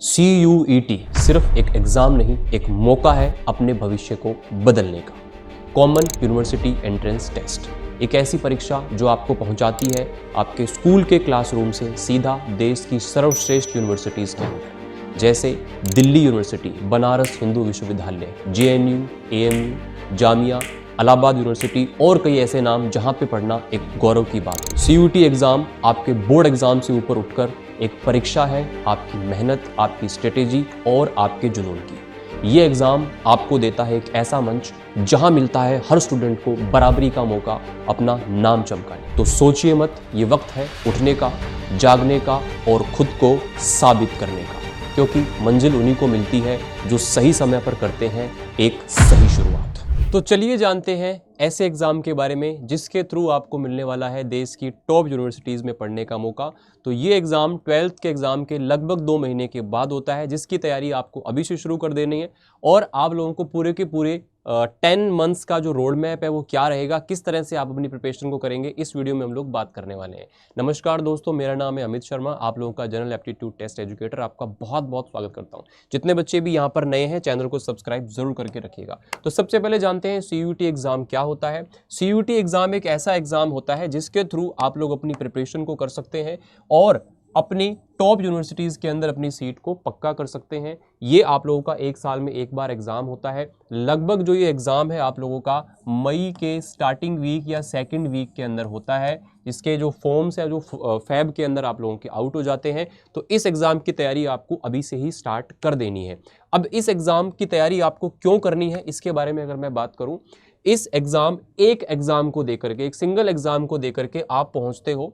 CUET सिर्फ एक exam नहीं, एक मौका है अपने भविष्य को बदलने का। कॉमन यूनिवर्सिटी एंट्रेंस टेस्ट एक ऐसी परीक्षा जो आपको पहुंचाती है आपके स्कूल के क्लासरूम से सीधा देश की सर्वश्रेष्ठ यूनिवर्सिटीज़ के अंदर, जैसे दिल्ली यूनिवर्सिटी, बनारस हिंदू विश्वविद्यालय, JNU, AMU, Jamia, Allahabad university और कई ऐसे नाम जहां पे पढ़ना एक गौरव की बात है। CUET एग्ज़ाम आपके बोर्ड एग्ज़ाम से ऊपर उठकर एक परीक्षा है आपकी मेहनत, आपकी स्ट्रेटेजी और आपके जुनून की। ये एग्ज़ाम आपको देता है एक ऐसा मंच जहां मिलता है हर स्टूडेंट को बराबरी का मौका अपना नाम चमकाने। तो सोचिए मत, ये वक्त है उठने का, जागने का और खुद को साबित करने का, क्योंकि मंजिल उन्हीं को मिलती है जो सही समय पर करते हैं एक सही शुरुआत। तो चलिए जानते हैं ऐसे एग्ज़ाम के बारे में जिसके थ्रू आपको मिलने वाला है देश की टॉप यूनिवर्सिटीज़ में पढ़ने का मौका। तो ये एग्ज़ाम 12th के एग्ज़ाम के लगभग 2 महीने के बाद होता है, जिसकी तैयारी आपको अभी से शुरू कर देनी है। और आप लोगों को पूरे के पूरे 10 मंथ्स का जो रोड मैप है वो क्या रहेगा, किस तरह से आप अपनी प्रिपरेशन को करेंगे, इस वीडियो में हम लोग बात करने वाले हैं। नमस्कार दोस्तों, मेरा नाम है अमित शर्मा, आप लोगों का जनरल एप्टीट्यूड टेस्ट एजुकेटर। आपका बहुत बहुत स्वागत करता हूं। जितने बच्चे भी यहाँ पर नए हैं, चैनल को सब्सक्राइब जरूर करके रखिएगा। तो सबसे पहले जानते हैं CUET एग्ज़ाम क्या होता है। CUET एग्ज़ाम एक ऐसा एग्ज़ाम होता है जिसके थ्रू आप लोग अपनी प्रिपरेशन को कर सकते हैं और अपनी टॉप यूनिवर्सिटीज़ के अंदर अपनी सीट को पक्का कर सकते हैं। ये आप लोगों का एक साल में एक बार एग्ज़ाम होता है। लगभग जो ये एग्ज़ाम है आप लोगों का मई के स्टार्टिंग वीक या सेकंड वीक के अंदर होता है। इसके जो फॉर्म्स है जो फेब के अंदर आप लोगों के आउट हो जाते हैं। तो इस एग्ज़ाम की तैयारी आपको अभी से ही स्टार्ट कर देनी है। अब इस एग्ज़ाम की तैयारी आपको क्यों करनी है, इसके बारे में अगर मैं बात करूँ, इस एक एग्ज़ाम को देकर के, एक सिंगल एग्ज़ाम को देकर के आप पहुँचते हो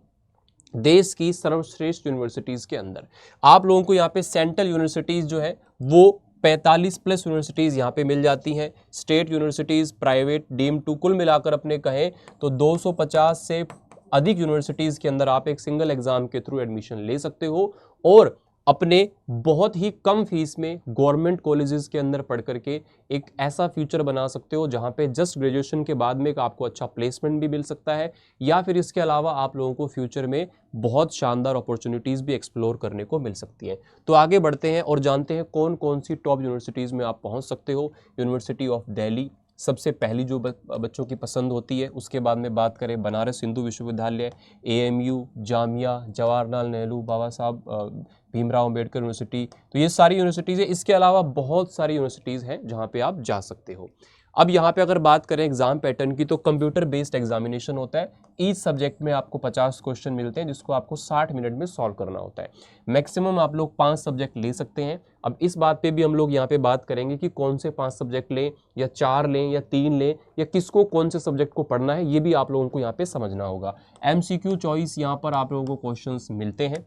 देश की सर्वश्रेष्ठ यूनिवर्सिटीज़ के अंदर। आप लोगों को यहाँ पे सेंट्रल यूनिवर्सिटीज़ जो है वो 45 प्लस यूनिवर्सिटीज़ यहाँ पे मिल जाती हैं। State universities, private, deemed to, कुल मिलाकर अपने कहें तो 250 से अधिक यूनिवर्सिटीज़ के अंदर आप एक सिंगल एग्ज़ाम के थ्रू एडमिशन ले सकते हो और अपने बहुत ही कम फीस में गवर्नमेंट कॉलेजेस के अंदर पढ़ करके एक ऐसा फ्यूचर बना सकते हो जहाँ पे जस्ट ग्रेजुएशन के बाद में एक आपको अच्छा प्लेसमेंट भी मिल सकता है, या फिर इसके अलावा आप लोगों को फ्यूचर में बहुत शानदार अपॉर्चुनिटीज़ भी एक्सप्लोर करने को मिल सकती हैं। तो आगे बढ़ते हैं और जानते हैं कौन कौन सी टॉप यूनिवर्सिटीज़ में आप पहुँच सकते हो। यूनिवर्सिटी ऑफ दिल्ली सबसे पहली जो बच्चों की पसंद होती है। उसके बाद में बात करें बनारस हिंदू विश्वविद्यालय, AMU, जामिया, जवाहरलाल नेहरू, बाबा साहब भीमराव अंबेडकर यूनिवर्सिटी, तो ये सारी यूनिवर्सिटीज़ है। इसके अलावा बहुत सारी यूनिवर्सिटीज़ हैं जहाँ पे आप जा सकते हो। अब यहाँ पे अगर बात करें एग्जाम पैटर्न की, तो कंप्यूटर बेस्ड एग्जामिनेशन होता है। ईच सब्जेक्ट में आपको 50 क्वेश्चन मिलते हैं जिसको आपको 60 मिनट में सॉल्व करना होता है। मैक्सिमम आप लोग 5 सब्जेक्ट ले सकते हैं। अब इस बात पे भी हम लोग यहाँ पे बात करेंगे कि कौन से 5 सब्जेक्ट लें, या 4 लें, या 3 लें, या किसको कौन से सब्जेक्ट को पढ़ना है, ये भी आप लोगों को यहाँ पे समझना होगा। MCQ चॉइस यहाँ पर आप लोगों को क्वेश्चंस मिलते हैं।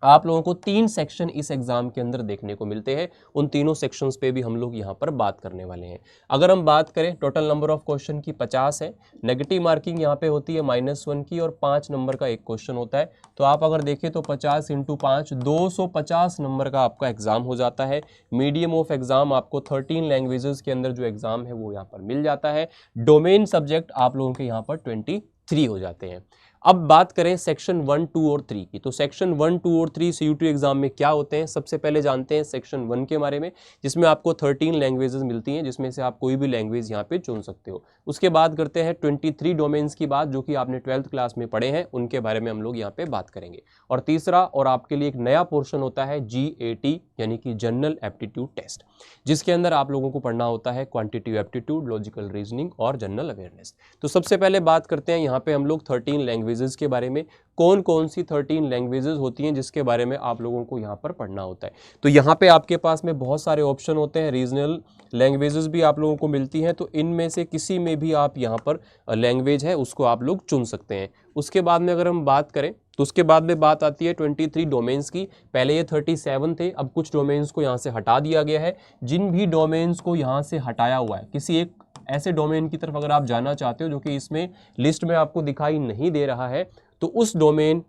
आप लोगों को 3 सेक्शन इस एग्जाम के अंदर देखने को मिलते हैं। उन तीनों सेक्शंस पे भी हम लोग यहाँ पर बात करने वाले हैं। अगर हम बात करें टोटल नंबर ऑफ क्वेश्चन की 50 है। नेगेटिव मार्किंग यहाँ पे होती है -1 की और 5 नंबर का एक क्वेश्चन होता है। तो आप अगर देखें तो 50 × 5 250 नंबर का आपका एग्जाम हो जाता है। मीडियम ऑफ एग्जाम आपको 13 लैंग्वेजेस के अंदर जो एग्जाम है वो यहाँ पर मिल जाता है। डोमेन सब्जेक्ट आप लोगों के यहाँ पर 23 हो जाते हैं। अब बात करें सेक्शन 1, 2 और 3 की, तो सेक्शन 1, 2 और 3 CUET एग्जाम में क्या होते हैं। सबसे पहले जानते हैं सेक्शन 1 के बारे में, जिसमें आपको 13 लैंग्वेजेस मिलती हैं, जिसमें से आप कोई भी लैंग्वेज यहाँ पे चुन सकते हो। उसके बाद करते हैं 23 डोमेन्स की बात, जो कि आपने 12th क्लास में पढ़े हैं, उनके बारे में हम लोग यहाँ पे बात करेंगे। और तीसरा और आपके लिए एक नया पोर्शन होता है GAT, यानी कि जनरल एप्टीट्यूड टेस्ट, जिसके अंदर आप लोगों को पढ़ना होता है क्वांटिटेटिव एप्टीट्यूड, लॉजिकल रीजनिंग और जनरल अवेयरनेस। तो सबसे पहले बात करते हैं यहाँ पे हम लोग 13 लैंग्वेजेस के बारे में। कौन कौन सी 13 लैंग्वेजेस होती हैं जिसके बारे में आप लोगों को यहाँ पर पढ़ना होता है। तो यहाँ पे आपके पास में बहुत सारे ऑप्शन होते हैं। रीजनल लैंग्वेजेस भी आप लोगों को मिलती हैं, तो इनमें से किसी में भी आप यहाँ पर लैंग्वेज है उसको आप लोग चुन सकते हैं। उसके बाद में अगर हम बात करें तो उसके बाद में बात आती है 23 डोमेन्स की। पहले ये 37 थे, अब कुछ डोमेन्स को यहाँ से हटा दिया गया है। जिन भी डोमेन्स को यहाँ से हटाया हुआ है, किसी एक ऐसे डोमेन की तरफ अगर आप जाना चाहते हो जो कि इसमें लिस्ट में आपको दिखाई नहीं दे रहा है, तो उस डोमेन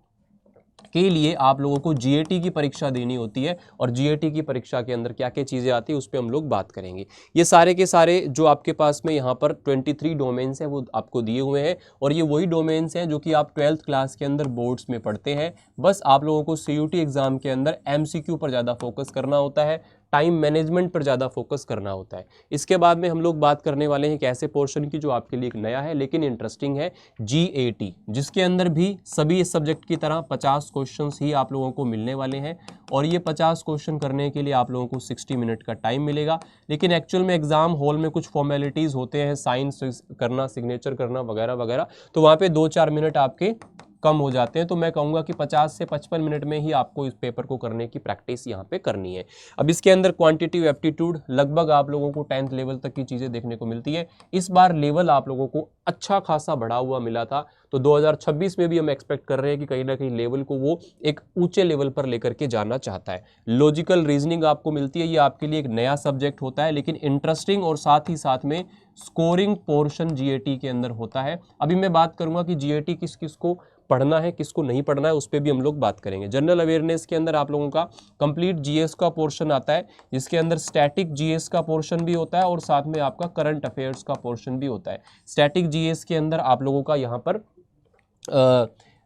के लिए आप लोगों को जीएटी की परीक्षा देनी होती है, और जीएटी की परीक्षा के अंदर क्या क्या चीज़ें आती है उस पर हम लोग बात करेंगे। ये सारे के सारे जो आपके पास में यहाँ पर 23 डोमेन्स हैं वो आपको दिए हुए हैं, और ये वही डोमेन्स हैं जो कि आप 12th क्लास के अंदर बोर्ड्स में पढ़ते हैं। बस आप लोगों को सीयूटी एग्जाम के अंदर एमसीक्यू पर ज़्यादा फोकस करना होता है, टाइम मैनेजमेंट पर ज़्यादा फोकस करना होता है। इसके बाद में हम लोग बात करने वाले हैं एक ऐसे पोर्शन की जो आपके लिए एक नया है लेकिन इंटरेस्टिंग है, जीएटी, जिसके अंदर भी सभी सब्जेक्ट की तरह 50 क्वेश्चंस ही आप लोगों को मिलने वाले हैं, और ये 50 क्वेश्चन करने के लिए आप लोगों को 60 मिनट का टाइम मिलेगा। लेकिन एक्चुअल में एग्जाम हॉल में कुछ फॉर्मेलिटीज़ होते हैं, साइन करना, सिग्नेचर करना वगैरह वगैरह, तो वहाँ पे 2-4 मिनट आपके कम हो जाते हैं। तो मैं कहूँगा कि 50 से 55 मिनट में ही आपको इस पेपर को करने की प्रैक्टिस यहाँ पे करनी है। अब इसके अंदर क्वांटिटिव एप्टीट्यूड लगभग आप लोगों को 10th लेवल तक की चीज़ें देखने को मिलती है। इस बार लेवल आप लोगों को अच्छा खासा बढ़ा हुआ मिला था, तो 2026 में भी हम एक्सपेक्ट कर रहे हैं कि कहीं ना कहीं लेवल को वो एक ऊंचे लेवल पर लेकर के जाना चाहता है। लॉजिकल रीजनिंग आपको मिलती है, ये आपके लिए एक नया सब्जेक्ट होता है लेकिन इंटरेस्टिंग, और साथ ही साथ में स्कोरिंग पोर्शन जीएटी के अंदर होता है। अभी मैं बात करूंगा कि जीएटी किस किस को पढ़ना है, किसको नहीं पढ़ना है, उस पर भी हम लोग बात करेंगे। जनरल अवेयरनेस के अंदर आप लोगों का कंप्लीट जीएस का पोर्शन आता है, जिसके अंदर स्टैटिक जीएस का पोर्शन भी होता है और साथ में आपका करंट अफेयर्स का पोर्शन भी होता है। स्टैटिक जीएस के अंदर आप लोगों का यहाँ पर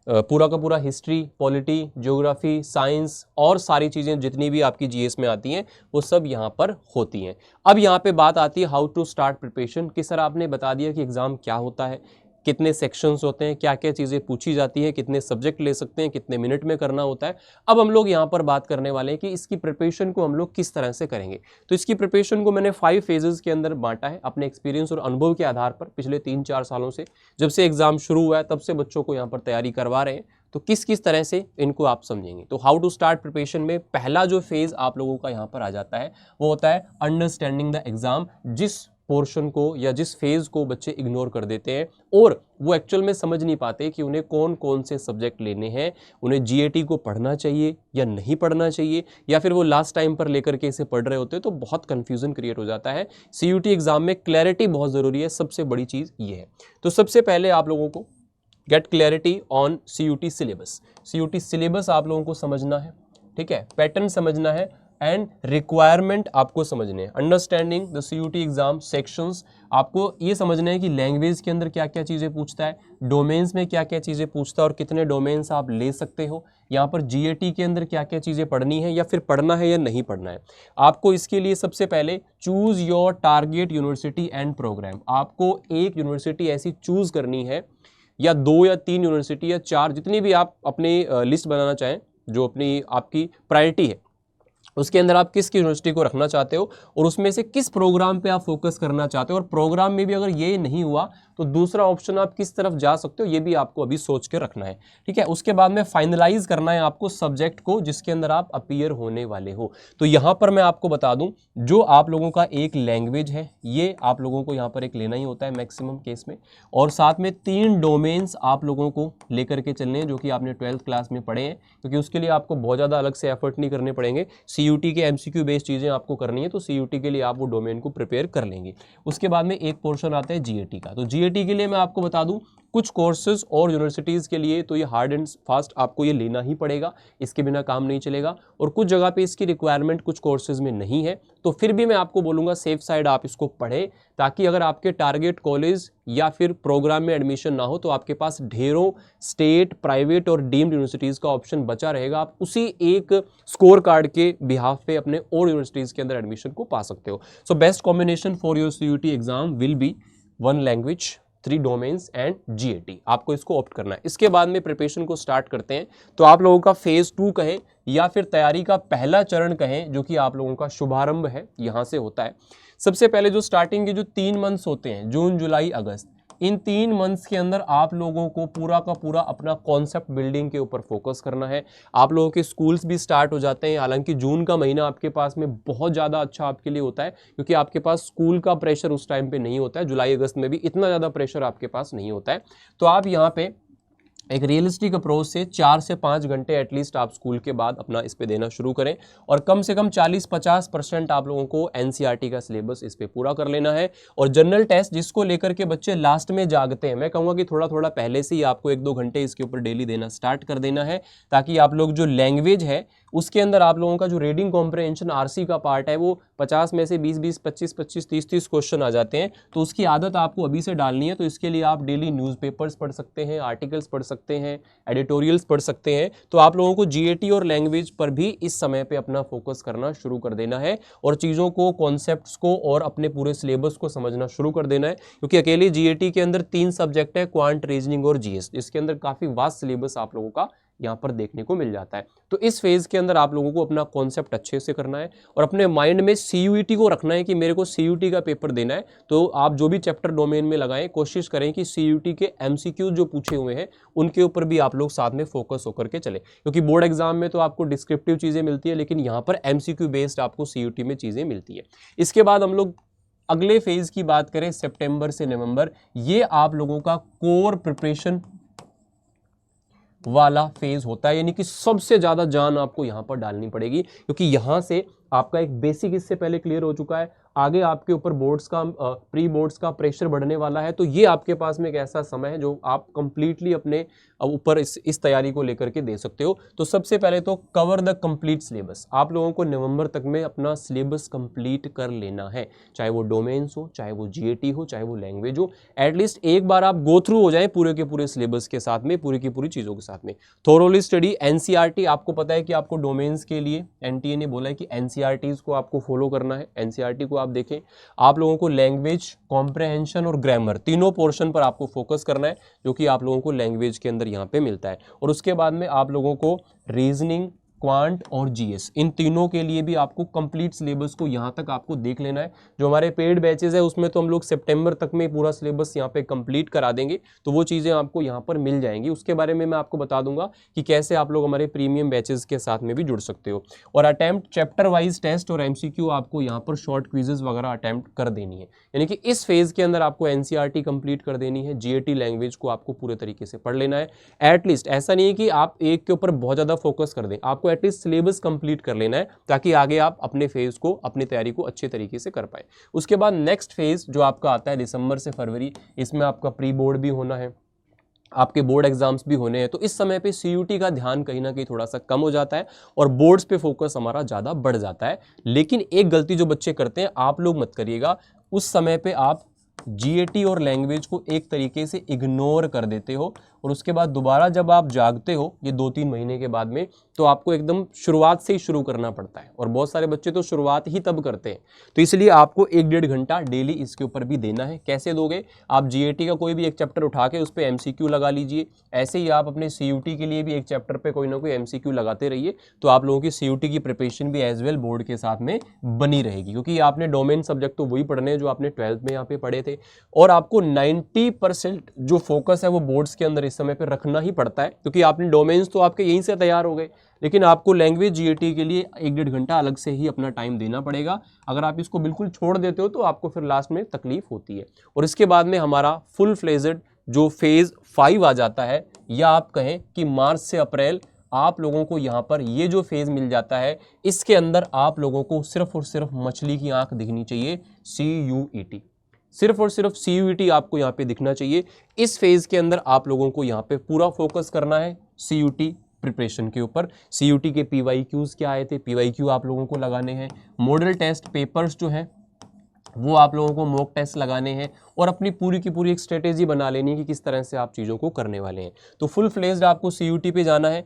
पूरा का पूरा हिस्ट्री, पॉलिटी, ज्योग्राफी, साइंस और सारी चीज़ें जितनी भी आपकी जीएस में आती हैं वो सब यहाँ पर होती हैं। अब यहाँ पे बात आती है हाउ टू स्टार्ट प्रिपरेशन, कि सर आपने बता दिया कि एग्ज़ाम क्या होता है, कितने सेक्शंस होते हैं, क्या क्या चीज़ें पूछी जाती हैं, कितने सब्जेक्ट ले सकते हैं, कितने मिनट में करना होता है। अब हम लोग यहाँ पर बात करने वाले हैं कि इसकी प्रिपरेशन को हम लोग किस तरह से करेंगे। तो इसकी प्रिपरेशन को मैंने 5 फेजेस के अंदर बांटा है अपने एक्सपीरियंस और अनुभव के आधार पर। पिछले 3-4 सालों से जब से एग्जाम शुरू हुआ है तब से बच्चों को यहाँ पर तैयारी करवा रहे हैं, तो किस किस तरह से इनको आप समझेंगे। तो हाउ टू स्टार्ट प्रिपरेशन में पहला जो फेज आप लोगों का यहाँ पर आ जाता है वो होता है अंडरस्टैंडिंग द एग्जाम, जिस पोर्शन को या जिस फेज को बच्चे इग्नोर कर देते हैं और वो एक्चुअल में समझ नहीं पाते कि उन्हें कौन कौन से सब्जेक्ट लेने हैं, उन्हें जीएटी को पढ़ना चाहिए या नहीं पढ़ना चाहिए, या फिर वो लास्ट टाइम पर लेकर के इसे पढ़ रहे होते हैं, तो बहुत कंफ्यूजन क्रिएट हो जाता है। सीयूटी एग्जाम में क्लैरिटी बहुत ज़रूरी है, सबसे बड़ी चीज़ ये है। तो सबसे पहले आप लोगों को get clarity on CUET syllabus. CUET syllabus आप लोगों को समझना है, ठीक है, पैटर्न समझना है एंड रिक्वायरमेंट आपको समझने हैं। Understanding the CUET exam sections, आपको ये समझना है कि लैंग्वेज के अंदर क्या क्या चीज़ें पूछता है, डोमेन्स में क्या क्या चीज़ें पूछता है और कितने डोमेन्स आप ले सकते हो, यहाँ पर जीएटी के अंदर क्या क्या चीज़ें पढ़नी है या फिर पढ़ना है या नहीं पढ़ना है। आपको इसके लिए सबसे पहले choose your target university and programme, आपको एक यूनिवर्सिटी ऐसी चूज़ करनी है या 2 या 3 यूनिवर्सिटी या 4, जितनी भी आप अपनी लिस्ट बनाना चाहें, जो अपनी आपकी प्रायोरिटी है उसके अंदर आप किस यूनिवर्सिटी को रखना चाहते हो और उसमें से किस प्रोग्राम पे आप फोकस करना चाहते हो, और प्रोग्राम में भी अगर ये नहीं हुआ तो दूसरा ऑप्शन आप किस तरफ जा सकते हो, ये भी आपको अभी सोच के रखना है, ठीक है। उसके बाद में फाइनलाइज करना है आपको सब्जेक्ट को जिसके अंदर आप अपीयर होने वाले हो। तो यहाँ पर मैं आपको बता दूं, जो आप लोगों का एक लैंग्वेज है ये आप लोगों को यहाँ पर एक लेना ही होता है मैक्सिमम केस में, और साथ में 3 डोमेन्स आप लोगों को लेकर के चलने हैं जो कि आपने 12th क्लास में पढ़े हैं, क्योंकि उसके लिए आपको बहुत ज़्यादा अलग से एफर्ट नहीं करने पड़ेंगे। सीयूटी के एमसीक्यू बेस्ड चीज़ें आपको करनी है, तो सीयूटी के लिए आप वो डोमेन को प्रिपेयर कर लेंगे। उसके बाद में एक पोर्शन आता है जीएटी का। तो जीएटी के लिए मैं आपको बता दूं, कुछ कोर्सेज और यूनिवर्सिटीज़ के लिए तो ये हार्ड एंड फास्ट आपको ये लेना ही पड़ेगा, इसके बिना काम नहीं चलेगा, और कुछ जगह पे इसकी रिक्वायरमेंट कुछ कोर्सेज में नहीं है, तो फिर भी मैं आपको बोलूँगा सेफ साइड आप इसको पढ़ें, ताकि अगर आपके टारगेट कॉलेज या फिर प्रोग्राम में एडमिशन ना हो तो आपके पास ढेरों स्टेट, प्राइवेट और डीम्ड यूनिवर्सिटीज़ का ऑप्शन बचा रहेगा। आप उसी एक स्कोर कार्ड के बिहाफ पे अपने और यूनिवर्सिटीज़ के अंदर एडमिशन को पा सकते हो। So best combination for your CUT exam will be 1 language, 3 domains and GAT, आपको इसको ऑप्ट करना है। इसके बाद में प्रिपरेशन को स्टार्ट करते हैं। तो आप लोगों का फेज 2 कहें या फिर तैयारी का पहला चरण कहें, जो कि आप लोगों का शुभारंभ है, यहाँ से होता है। सबसे पहले जो स्टार्टिंग के जो 3 मंथ्स होते हैं, जून, जुलाई, अगस्त, इन 3 मंथ्स के अंदर आप लोगों को पूरा का पूरा अपना कॉन्सेप्ट बिल्डिंग के ऊपर फोकस करना है। आप लोगों के स्कूल्स भी स्टार्ट हो जाते हैं, हालांकि जून का महीना आपके पास में बहुत ज़्यादा अच्छा आपके लिए होता है, क्योंकि आपके पास स्कूल का प्रेशर उस टाइम पे नहीं होता है। जुलाई अगस्त में भी इतना ज़्यादा प्रेशर आपके पास नहीं होता है। तो आप यहाँ पे एक रियलिस्टिक अप्रोच से 4 से 5 घंटे एटलीस्ट आप स्कूल के बाद अपना इस पे देना शुरू करें और कम से कम 40-50% आप लोगों को एनसीईआरटी का सिलेबस इस पे पूरा कर लेना है। और जनरल टेस्ट जिसको लेकर के बच्चे लास्ट में जागते हैं, मैं कहूँगा कि थोड़ा थोड़ा पहले से ही आपको 1-2 घंटे इसके ऊपर डेली देना स्टार्ट कर देना है, ताकि आप लोग जो लैंग्वेज है उसके अंदर आप लोगों का जो रीडिंग कॉम्प्रहेंशन आरसी का पार्ट है वो 50 में से 20-20, 25-25, 30-30 क्वेश्चन आ जाते हैं, तो उसकी आदत आपको अभी से डालनी है। तो इसके लिए आप डेली न्यूज़पेपर्स पढ़ सकते हैं, आर्टिकल्स पढ़ सकते हैं, एडिटोरियल्स पढ़ सकते हैं। तो आप लोगों को जीएटी और लैंग्वेज पर भी इस समय पे अपना फोकस करना शुरू कर देना है और चीज़ों को, कॉन्सेप्ट्स को और अपने पूरे सिलेबस को समझना शुरू कर देना है, क्योंकि अकेले जीएटी के अंदर 3 सब्जेक्ट है, क्वांट, रीजनिंग और जीएस। इसके अंदर काफ़ी वास्ट सिलेबस आप लोगों का यहाँ पर देखने को मिल जाता है। तो इस फेज के अंदर आप लोगों को अपना कॉन्सेप्ट अच्छे से करना है और अपने माइंड में सीयूईटी को रखना है कि मेरे को सीयूईटी का पेपर देना है। तो आप जो भी चैप्टर डोमेन में लगाएं, कोशिश करें कि सीयूईटी के एमसीक्यू जो पूछे हुए हैं उनके ऊपर भी आप लोग साथ में फोकस होकर के चले, क्योंकि बोर्ड एग्जाम में तो आपको डिस्क्रिप्टिव चीज़ें मिलती है, लेकिन यहाँ पर एमसीक्यू बेस्ड आपको सीयूईटी में चीज़ें मिलती है। इसके बाद हम लोग अगले फेज की बात करें, सितंबर से नवंबर, ये आप लोगों का कोर प्रिपरेशन वाला फेज होता है, यानी कि सबसे ज्यादा जान आपको यहां पर डालनी पड़ेगी, क्योंकि यहां से आपका एक बेसिक इससे पहले क्लियर हो चुका है। आगे आपके ऊपर बोर्ड्स का, प्री बोर्ड्स का प्रेशर बढ़ने वाला है, तो ये आपके पास में एक ऐसा समय है जो आप कंप्लीटली अपने ऊपर इस तैयारी को लेकर के दे सकते हो। तो सबसे पहले तो कवर द कंप्लीट सिलेबस, आप लोगों को नवंबर तक में अपना सिलेबस कंप्लीट कर लेना है, चाहे वो डोमेन्स हो, चाहे वो जीएटी हो, चाहे वो लैंग्वेज हो। एटलीस्ट एक बार आप गो थ्रू हो जाए पूरे के पूरे सिलेबस के साथ में, पूरी की पूरी चीज़ों के साथ में। थोरोली स्टडी एनसीईआरटी, आपको पता है कि आपको डोमेन्स के लिए एनटीए ने बोला है कि एनसीईआरटीज को आपको फॉलो करना है। एनसीईआरटी को आप देखें, आप लोगों को लैंग्वेज, कॉम्प्रहेंशन और ग्रामर तीनों पोर्शन पर आपको फोकस करना है, जो कि आप लोगों को लैंग्वेज के अंदर यहाँ पे मिलता है। और उसके बाद में आप लोगों को रीजनिंग, क्वांट और जीएस, इन तीनों के लिए भी आपको कंप्लीट सिलेबस को यहाँ तक आपको देख लेना है। जो हमारे पेड बैचेस है उसमें तो हम लोग सितंबर तक में पूरा सिलेबस यहाँ पे कंप्लीट करा देंगे, तो वो चीज़ें आपको यहाँ पर मिल जाएंगी। उसके बारे में मैं आपको बता दूंगा कि कैसे आप लोग हमारे प्रीमियम बैचेस के साथ में भी जुड़ सकते हो। और अटैम्प्ट चैप्टर वाइज टेस्ट और एमसीक्यू आपको यहाँ पर शॉर्ट क्विजेज वगैरह अटैम्प्ट कर देनी है, यानी कि इस फेज के अंदर आपको एनसीईआरटी कंप्लीट कर देनी है। जीएटी लैंग्वेज को आपको पूरे तरीके से पढ़ लेना है। एटलीस्ट ऐसा नहीं है कि आप एक के ऊपर बहुत ज़्यादा फोकस कर दें, आपको एटलीस्ट सिलेबस कंप्लीट कर लेना है, ताकि आगे आप अपने फेज को, अपनी तैयारी को अच्छे तरीके से कर पाए। उसके बाद नेक्स्ट फेज जो आपका आता है दिसंबर से फरवरी, इसमें आपका प्री बोर्ड भी होना है, आपके बोर्ड एग्जाम्स भी होने हैं। तो इस समय पे सीयूटी का ध्यान कहीं ना कहीं थोड़ा सा कम हो जाता है और बोर्ड्स पे फोकस हमारा ज़्यादा बढ़ जाता है। लेकिन एक गलती जो बच्चे करते हैं, आप लोग मत करिएगा, उस समय पे आप जीएटी और लैंग्वेज को एक तरीके से इग्नोर कर देते हो और उसके बाद दोबारा जब आप जागते हो ये 2-3 महीने के बाद में, तो आपको एकदम शुरुआत से ही शुरू करना पड़ता है। और बहुत सारे बच्चे तो शुरुआत ही तब करते हैं। तो इसलिए आपको 1-1.5 घंटा डेली इसके ऊपर भी देना है। कैसे दोगे? आप जीएटी का कोई भी एक चैप्टर उठा के उस पर एमसीक्यू लगा लीजिए। ऐसे ही आप अपने सीयूटी के लिए भी एक चैप्टर पे कोई ना कोई एमसीक्यू लगाते रहिए, तो आप लोगों की सीयूटी की प्रिपरेशन भी एज वेल बोर्ड के साथ में बनी रहेगी, क्योंकि आपने डोमेन सब्जेक्ट तो वही पढ़ने हैं जो आपने 12th में यहाँ पे पढ़े थे। और आपको 90% जो फोकस है वो बोर्ड्स के अंदर इस समय पे रखना ही पड़ता है, क्योंकि आपने डोमेन्स तो आपके यहीं से तैयार हो गए, लेकिन आपको लैंग्वेज जीएटी के लिए 1-1.5 घंटा अलग से ही अपना टाइम देना पड़ेगा। अगर आप इसको बिल्कुल छोड़ देते हो तो आपको फिर लास्ट में तकलीफ होती है। और इसके बाद में हमारा फुल फ्लेजेड जो फेज 5 आ जाता है, या आप कहें कि मार्च से अप्रैल, आप लोगों को यहाँ पर ये जो फेज मिल जाता है, इसके अंदर आप लोगों को सिर्फ और सिर्फ मछली की आंख दिखनी चाहिए, सीयूईटी। सिर्फ और सिर्फ सीयूईटी आपको यहाँ पे दिखना चाहिए। इस फेज के अंदर आप लोगों को यहाँ पे पूरा फोकस करना है सीयूटी प्रिपरेशन के ऊपर। सीयूटी के पीवाईक्यूज क्या आए थे, पीवाईक्यू आप लोगों को लगाने हैं। मॉडल टेस्ट पेपर्स जो है वो आप लोगों को मॉक टेस्ट लगाने हैं और अपनी पूरी की पूरी एक स्ट्रेटेजी बना लेनी है कि किस तरह से आप चीज़ों को करने वाले हैं। तो फुल फ्लेज्ड आपको सीयूटी पे जाना है।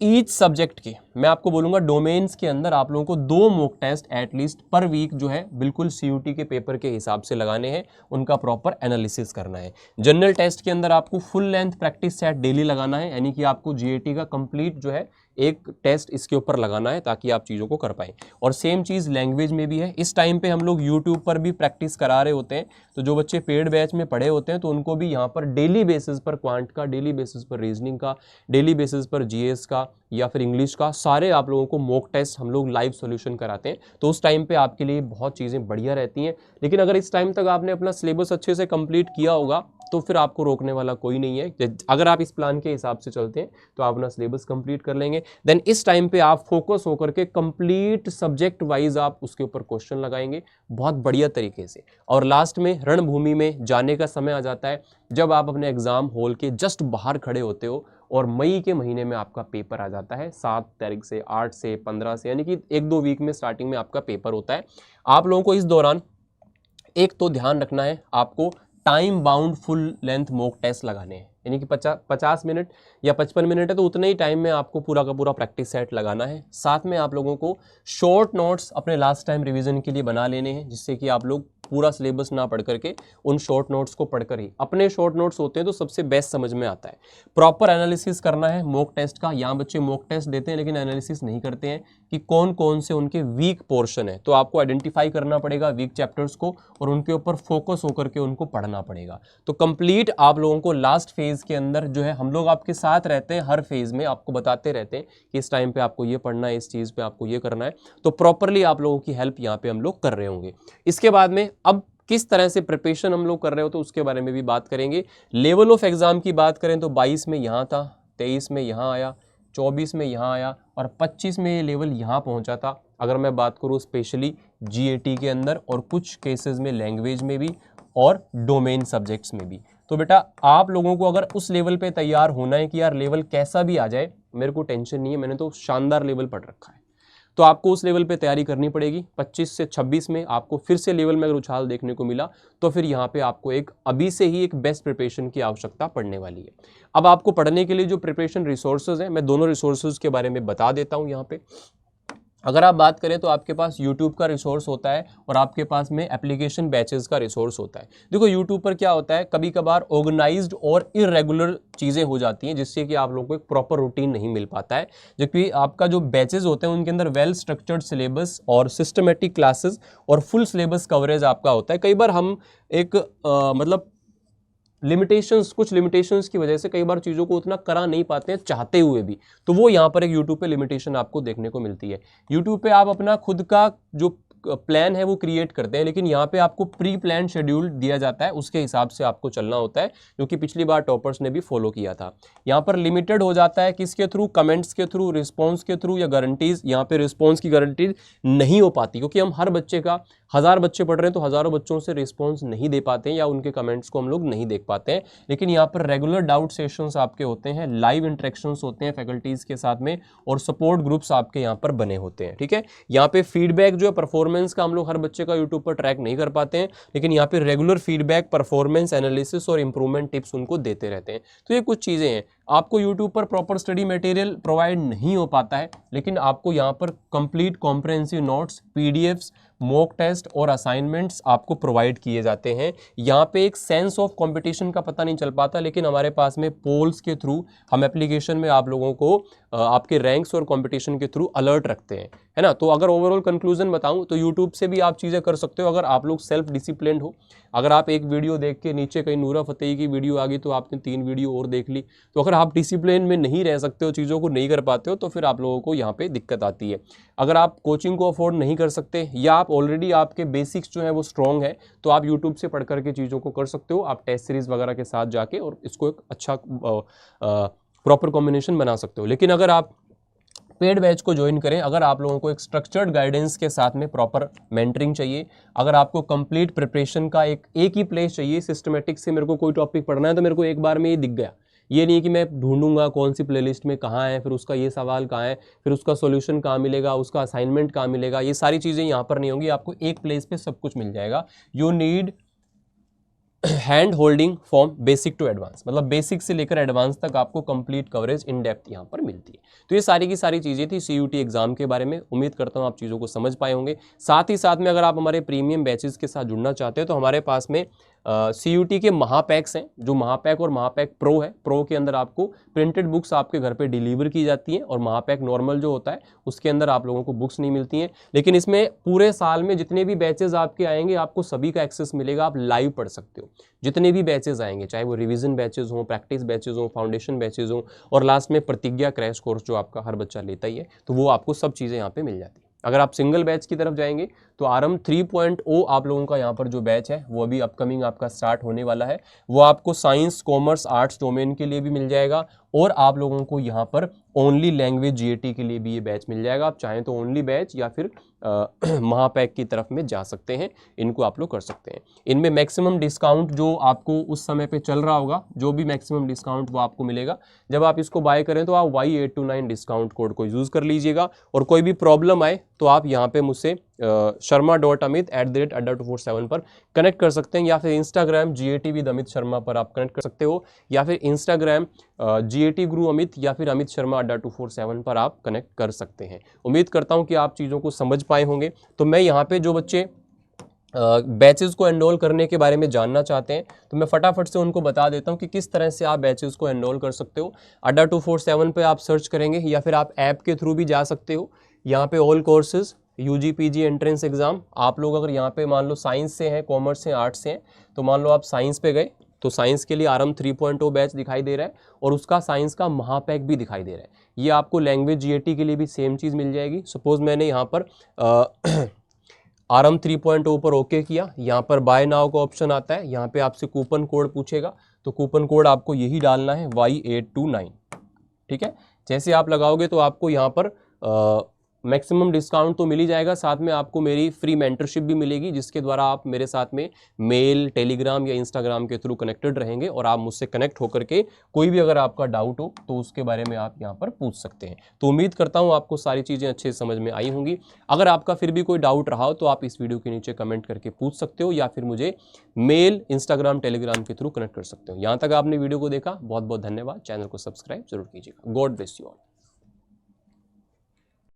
ईच सब्जेक्ट के मैं आपको बोलूंगा, डोमेन्स के अंदर आप लोगों को 2 mock test at least per week जो है बिल्कुल सीयूटी के पेपर के हिसाब से लगाने हैं, उनका प्रॉपर एनालिसिस करना है। जनरल टेस्ट के अंदर आपको full length practice set daily लगाना है, यानी कि आपको जीएटी का कंप्लीट जो है एक टेस्ट इसके ऊपर लगाना है ताकि आप चीज़ों को कर पाएं। और सेम चीज़ लैंग्वेज में भी है। इस टाइम पे हम लोग यूट्यूब पर भी प्रैक्टिस करा रहे होते हैं, तो जो बच्चे पेड बैच में पढ़े होते हैं तो उनको भी यहाँ पर डेली बेसिस पर क्वांट का, डेली बेसिस पर रीजनिंग का, डेली बेसिस पर जीएस का या फिर इंग्लिश का, सारे आप लोगों को मॉक टेस्ट हम लोग लाइव सॉल्यूशन कराते हैं। तो उस टाइम पे आपके लिए बहुत चीज़ें बढ़िया रहती हैं। लेकिन अगर इस टाइम तक आपने अपना सिलेबस अच्छे से कंप्लीट किया होगा तो फिर आपको रोकने वाला कोई नहीं है। अगर आप इस प्लान के हिसाब से चलते हैं तो आप अपना सिलेबस कंप्लीट कर लेंगे। देन इस टाइम पे आप फोकस होकर के कंप्लीट सब्जेक्ट वाइज आप उसके ऊपर क्वेश्चन लगाएंगे बहुत बढ़िया तरीके से। और लास्ट में रणभूमि में जाने का समय आ जाता है जब आप अपने एग्जाम हॉल के जस्ट बाहर खड़े होते हो और मई के महीने में आपका पेपर आ जाता है 7 तारीख से, 8 से, 15 से, यानी कि 1-2 वीक में स्टार्टिंग में आपका पेपर होता है। आप लोगों को इस दौरान एक तो ध्यान रखना है, आपको time bound full length mock test लगाने हैं, यानी कि 50 मिनट या 55 मिनट है तो उतने ही टाइम में आपको पूरा का पूरा प्रैक्टिस सेट लगाना है। साथ में आप लोगों को शॉर्ट नोट्स अपने लास्ट टाइम रिवीजन के लिए बना लेने हैं, जिससे कि आप लोग पूरा सिलेबस ना पढ़ करके उन शॉर्ट नोट्स को पढ़कर ही, अपने शॉर्ट नोट्स होते हैं तो सबसे बेस्ट समझ में आता है। प्रॉपर एनालिसिस करना है मॉक टेस्ट का। यहाँ बच्चे मॉक टेस्ट देते हैं लेकिन एनालिसिस नहीं करते हैं कि कौन कौन से उनके वीक पोर्शन है, तो आपको आइडेंटिफाई करना पड़ेगा वीक चैप्टर्स को और उनके ऊपर फोकस होकर के उनको पढ़ना पड़ेगा। तो कंप्लीट आप लोगों को लास्ट फेज के अंदर जो है, हम लोग आपके साथ रहते हैं हर फेज में, आपको बताते रहते हैं कि इस टाइम पे आपको ये पढ़ना है, इस चीज़ पे आपको ये करना है, तो प्रॉपरली आप लोगों की हेल्प यहाँ पे हम लोग कर रहे होंगे। इसके बाद में अब किस तरह से प्रिपरेशन हम लोग कर रहे हो तो उसके बारे में भी बात करेंगे। लेवल ऑफ एग्जाम की बात करें तो 22 में यहाँ था, 23 में यहाँ आया, 24 में यहाँ आया और 25 में ये लेवल यहाँ पहुँचा था। अगर मैं बात करूँ स्पेशली GAT के अंदर और कुछ केसेस में लैंग्वेज में भी और डोमेन सब्जेक्ट्स में भी। तो बेटा आप लोगों को अगर उस लेवल पे तैयार होना है कि यार लेवल कैसा भी आ जाए मेरे को टेंशन नहीं है, मैंने तो शानदार लेवल पढ़ रखा है, तो आपको उस लेवल पे तैयारी करनी पड़ेगी। 25 से 26 में आपको फिर से लेवल में अगर उछाल देखने को मिला तो फिर यहाँ पे आपको एक अभी से ही एक बेस्ट प्रिपरेशन की आवश्यकता पड़ने वाली है। अब आपको पढ़ने के लिए जो प्रिपरेशन रिसोर्सेज हैं, मैं दोनों रिसोर्सेज के बारे में बता देता हूँ यहाँ पे। अगर आप बात करें तो आपके पास YouTube का रिसोर्स होता है और आपके पास में एप्लीकेशन बैचेस का रिसोर्स होता है। देखो YouTube पर क्या होता है, कभी कभार ऑर्गेनाइज्ड और इरेगुलर चीज़ें हो जाती हैं जिससे कि आप लोगों को एक प्रॉपर रूटीन नहीं मिल पाता है, जबकि आपका जो बैचेस होते हैं उनके अंदर वेल स्ट्रक्चर्ड सिलेबस और सिस्टमेटिक क्लासेस और फुल सिलेबस कवरेज आपका होता है। कई बार हम एक मतलब कुछ लिमिटेशंस की वजह से कई बार चीज़ों को उतना करा नहीं पाते हैं चाहते हुए भी, तो वो यहाँ पर एक YouTube पे लिमिटेशन आपको देखने को मिलती है। YouTube पे आप अपना खुद का जो प्लान है वो क्रिएट करते हैं, लेकिन यहाँ पे आपको प्री प्लान शेड्यूल दिया जाता है, उसके हिसाब से आपको चलना होता है, जो कि पिछली बार टॉपर्स ने भी फॉलो किया था। यहाँ पर लिमिटेड हो जाता है किसके थ्रू, कमेंट्स के थ्रू, रिस्पॉन्स के थ्रू या गारंटीज। यहाँ पे रिस्पॉन्स की गारंटीज नहीं हो पाती क्योंकि हम हर बच्चे का 1000 बच्चे पढ़ रहे हैं तो हज़ारों बच्चों से रिस्पॉन्स नहीं दे पाते हैं या उनके कमेंट्स को हम लोग नहीं देख पाते हैं। लेकिन यहाँ पर रेगुलर डाउट सेशंस आपके होते हैं, लाइव इंटरेक्शंस होते हैं फैकल्टीज़ के साथ में और सपोर्ट ग्रुप्स आपके यहाँ पर बने होते हैं। ठीक है, यहाँ पे फीडबैक जो है परफॉर्मेंस का हम लोग हर बच्चे का यूट्यूब पर ट्रैक नहीं कर पाते हैं, लेकिन यहाँ पे रेगुलर फीडबैक, परफॉर्मेंस एनालिसिस और इंप्रूवमेंट टिप्स उनको देते रहते हैं। तो ये कुछ चीज़ें हैं। आपको यूट्यूब पर प्रॉपर स्टडी मटेरियल प्रोवाइड नहीं हो पाता है, लेकिन आपको यहाँ पर complete comprehensive notes, PDFs, mock test और असाइनमेंट्स आपको प्रोवाइड किए जाते हैं। यहाँ पे एक सेंस ऑफ कंपटीशन का पता नहीं चल पाता, लेकिन हमारे पास में पोल्स के थ्रू हम एप्लीकेशन में आप लोगों को आपके रैंक्स और कंपटीशन के थ्रू अलर्ट रखते हैं, है ना। तो अगर ओवरऑल कंक्लूजन बताऊं तो यूट्यूब से भी आप चीज़ें कर सकते हो अगर आप लोग सेल्फ डिसिप्लिन्ड हो। अगर आप एक वीडियो देख के नीचे कहीं नूरा फतेही की वीडियो आ गई तो आपने 3 वीडियो और देख ली, तो अगर आप डिसिप्लिन में नहीं रह सकते हो, चीज़ों को नहीं कर पाते हो, तो फिर आप लोगों को यहाँ पे दिक्कत आती है। अगर आप कोचिंग को अफोर्ड नहीं कर सकते या आप ऑलरेडी आपके बेसिक्स जो है वो स्ट्रॉन्ग है, तो आप यूट्यूब से पढ़ करके चीज़ों को कर सकते हो। आप टेस्ट सीरीज वगैरह के साथ जाके और इसको एक अच्छा प्रॉपर कॉम्बिनेशन बना सकते हो। लेकिन अगर आप पेड बैच को ज्वाइन करें, अगर आप लोगों को एक स्ट्रक्चर्ड गाइडेंस के साथ में प्रॉपर मेंटरिंग चाहिए, अगर आपको कंप्लीट प्रिपरेशन का एक ही प्लेस चाहिए, सिस्टमेटिक से मेरे को कोई टॉपिक पढ़ना है तो मेरे को एक बार में ये दिख गया, ये नहीं कि मैं ढूंढूंगा कौन सी प्लेलिस्ट में कहाँ है, फिर उसका ये सवाल कहाँ है, फिर उसका सॉल्यूशन कहाँ मिलेगा, उसका असाइनमेंट कहाँ मिलेगा, ये सारी चीज़ें यहाँ पर नहीं होंगी। आपको एक प्लेस पे सब कुछ मिल जाएगा। You need hand holding from basic to advance, मतलब बेसिक से लेकर एडवांस तक आपको कंप्लीट कवरेज इन डेप्थ यहाँ पर मिलती है। तो ये सारी की सारी चीज़ें थी CUT एग्जाम के बारे में। उम्मीद करता हूँ आप चीज़ों को समझ पाए होंगे। साथ ही साथ में अगर आप हमारे प्रीमियम बैचेस के साथ जुड़ना चाहते हैं तो हमारे पास में CUT के महापैक्स हैं, जो महापैक और महापैक प्रो है। प्रो के अंदर आपको प्रिंटेड बुक्स आपके घर पे डिलीवर की जाती हैं और महापैक नॉर्मल जो होता है उसके अंदर आप लोगों को बुक्स नहीं मिलती हैं। लेकिन इसमें पूरे साल में जितने भी बैचेस आपके आएंगे आपको सभी का एक्सेस मिलेगा, आप लाइव पढ़ सकते हो। जितने भी बैचेस आएंगे, चाहे वो रिवीजन बैचेस हों, प्रैक्टिस बैचेस हों, फाउंडेशन बैचेस हों और लास्ट में प्रतिज्ञा क्रैश कोर्स जो आपका हर बच्चा लेता ही है, तो वो आपको सब चीज़ें यहाँ पे मिल जाती है। अगर आप सिंगल बैच की तरफ जाएंगे तो आरंभ 3.0 आप लोगों का यहाँ पर जो बैच है वो अभी अपकमिंग आपका स्टार्ट होने वाला है। वो आपको साइंस, कॉमर्स, आर्ट्स डोमेन के लिए भी मिल जाएगा और आप लोगों को यहाँ पर ओनली लैंग्वेज जीएटी के लिए भी ये बैच मिल जाएगा। आप चाहें तो ओनली बैच या फिर महापैक की तरफ में जा सकते हैं, इनको आप लोग कर सकते हैं। इनमें मैक्सिमम डिस्काउंट जो आपको उस समय पे चल रहा होगा, जो भी मैक्सिमम डिस्काउंट वो आपको मिलेगा जब आप इसको बाय करें, तो आप Y829 डिस्काउंट कोड को यूज़ कर लीजिएगा। और कोई भी प्रॉब्लम आए तो आप यहाँ पे मुझसे sharma.amit@adda247 पर कनेक्ट कर सकते हैं, या फिर Instagram GAT with Amit Sharma पर आप कनेक्ट कर सकते हो, या फिर इंस्टाग्राम GAT गुरु अमित या फिर अमित शर्मा अड्डा247 पर आप कनेक्ट कर सकते हैं। उम्मीद करता हूं कि आप चीज़ों को समझ पाए होंगे। तो मैं यहाँ पे जो बच्चे बैचेस को एनरोल करने के बारे में जानना चाहते हैं तो मैं फटाफट से उनको बता देता हूं कि किस तरह से आप बैचेस को एनरोल कर सकते हो। अड्डा247 पे आप सर्च करेंगे या फिर आप ऐप के थ्रू भी जा सकते हो। यहाँ पे all courses, UG PG entrance exam, आप लोग अगर यहाँ पे मान लो साइंस से हैं, कॉमर्स से, आर्ट्स से हैं, तो मान लो आप साइंस पे गए तो साइंस के लिए आरंभ 3.0 बैच दिखाई दे रहा है और उसका साइंस का महापैक भी दिखाई दे रहा है। ये आपको लैंग्वेज GAT के लिए भी सेम चीज़ मिल जाएगी। सपोज मैंने यहाँ पर आरंभ 3.0 पर ओके किया, यहाँ पर बाय नाउ का ऑप्शन आता है, यहाँ पे आपसे कूपन कोड पूछेगा, तो कूपन कोड आपको यही डालना है Y829, ठीक है। जैसे आप लगाओगे तो आपको यहाँ पर मैक्सिमम डिस्काउंट तो मिल ही जाएगा, साथ में आपको मेरी फ्री मेंटरशिप भी मिलेगी, जिसके द्वारा आप मेरे साथ में मेल, टेलीग्राम या इंस्टाग्राम के थ्रू कनेक्टेड रहेंगे और आप मुझसे कनेक्ट होकर के कोई भी अगर आपका डाउट हो तो उसके बारे में आप यहाँ पर पूछ सकते हैं। तो उम्मीद करता हूँ आपको सारी चीज़ें अच्छे से समझ में आई होंगी। अगर आपका फिर भी कोई डाउट रहा हो तो आप इस वीडियो के नीचे कमेंट करके पूछ सकते हो, या फिर मुझे मेल, इंस्टाग्राम, टेलीग्राम के थ्रू कनेक्ट कर सकते हो। यहाँ तक आपने वीडियो को देखा, बहुत बहुत धन्यवाद। चैनल को सब्सक्राइब जरूर कीजिएगा। God bless you all.